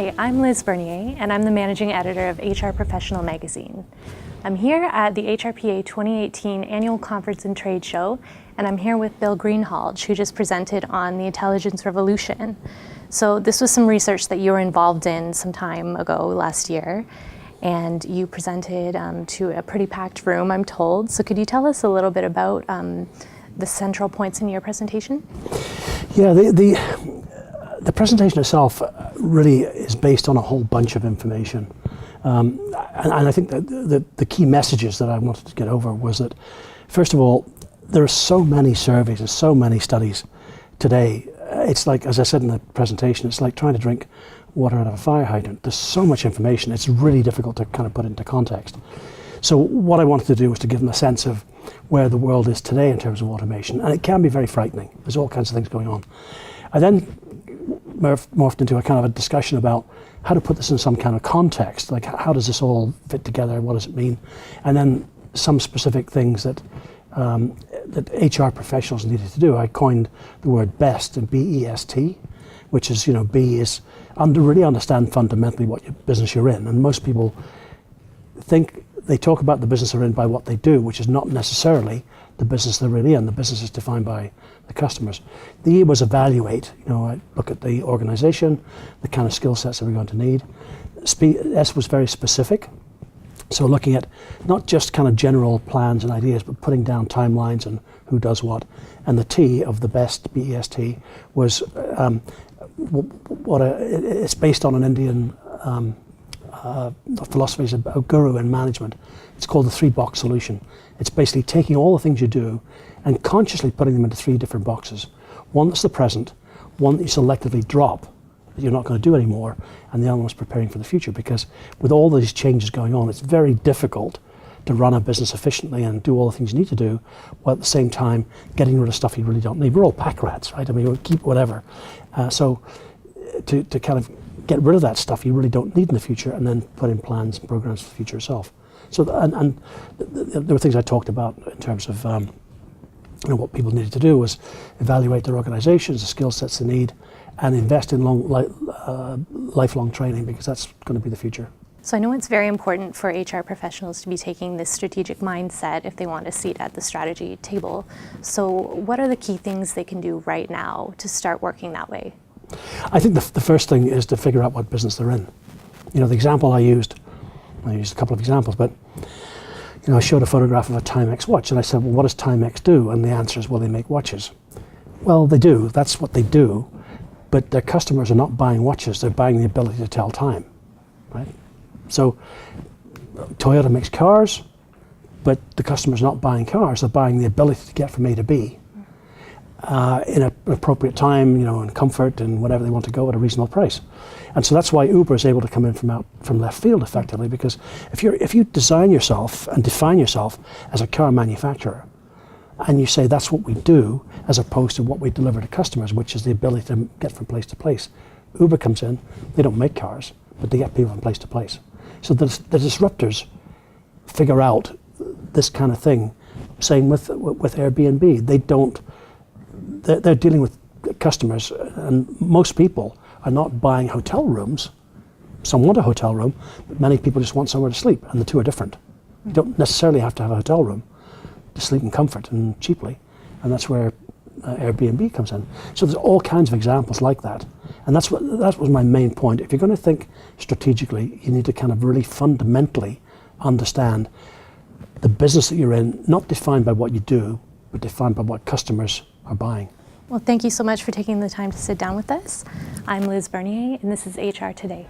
Hi, I'm Liz Bernier, and I'm the managing editor of HR Professional magazine. I'm here at the HRPA 2018 Annual Conference and Trade Show, and I'm here with Bill Greenhalgh, who just presented on the intelligence revolution. So this was some research that you were involved in some time ago last year, and you presented to a pretty packed room, I'm told. So could you tell us a little bit about the central points in your presentation? Yeah, the presentation itself really is based on a whole bunch of information. And I think that the key messages that I wanted to get over was that, first of all, there are so many surveys and so many studies today. It's like, as I said in the presentation, it's like trying to drink water out of a fire hydrant. There's so much information, it's really difficult to kind of put into context. So what I wanted to do was to give them a sense of where the world is today in terms of automation, and it can be very frightening. There's all kinds of things going on. I then morphed into a kind of a discussion about how to put this in some kind of context, like how does this all fit together, what does it mean, and then some specific things that that HR professionals needed to do. I coined the word BEST, and B-E-S-T, which is, B is really understand fundamentally what business you're in, and most people think they talk about the business they're in by what they do, which is not necessarily the business they're really in. The business is defined by the customers. The E was evaluate. I look at the organization, the kind of skill sets that we're going to need. S was very specific. So looking at not just kind of general plans and ideas, but putting down timelines and who does what. And the T of the BEST, B-E-S-T, was it's based on an Indian philosophy about guru in management. It's called the 3-box solution. It's basically taking all the things you do and consciously putting them into 3 different boxes. One that's the present, one that you selectively drop, that you're not going to do anymore, and the other one's preparing for the future, because with all these changes going on, it's very difficult to run a business efficiently and do all the things you need to do, while at the same time getting rid of stuff you really don't need. We're all pack rats, right? I mean, we'll keep whatever. So to kind of get rid of that stuff you really don't need in the future, and then put in plans and programs for the future itself. So, and there were things I talked about in terms of what people needed to do was evaluate their organizations, the skill sets they need, and invest in lifelong training, because that's going to be the future. So I know it's very important for HR professionals to be taking this strategic mindset if they want a seat at the strategy table. So what are the key things they can do right now to start working that way? I think the first thing is to figure out what business they're in. The example I used a couple of examples, but I showed a photograph of a Timex watch, and I said, well, what does Timex do? And the answer is, well, they make watches. Well, they do, that's what they do, but their customers are not buying watches, they're buying the ability to tell time, right? So Toyota makes cars, but the customer's not buying cars, they're buying the ability to get from A to B in an appropriate time, in comfort and whatever they want to go at a reasonable price. And so that's why Uber is able to come in from left field effectively, because if you design yourself and define yourself as a car manufacturer, and you say that's what we do, as opposed to what we deliver to customers, which is the ability to get from place to place. Uber comes in, they don't make cars, but they get people from place to place. So the disruptors figure out this kind of thing. Same with Airbnb. They're dealing with customers, and most people are not buying hotel rooms. Some want a hotel room, but many people just want somewhere to sleep, and the two are different. You don't necessarily have to have a hotel room to sleep in comfort and cheaply, and that's where Airbnb comes in. So there's all kinds of examples like that, and that was my main point. If you're going to think strategically, you need to kind of really fundamentally understand the business that you're in, not defined by what you do, but defined by what customers are buying. Well, thank you so much for taking the time to sit down with us. I'm Liz Bernier, and this is HR Today.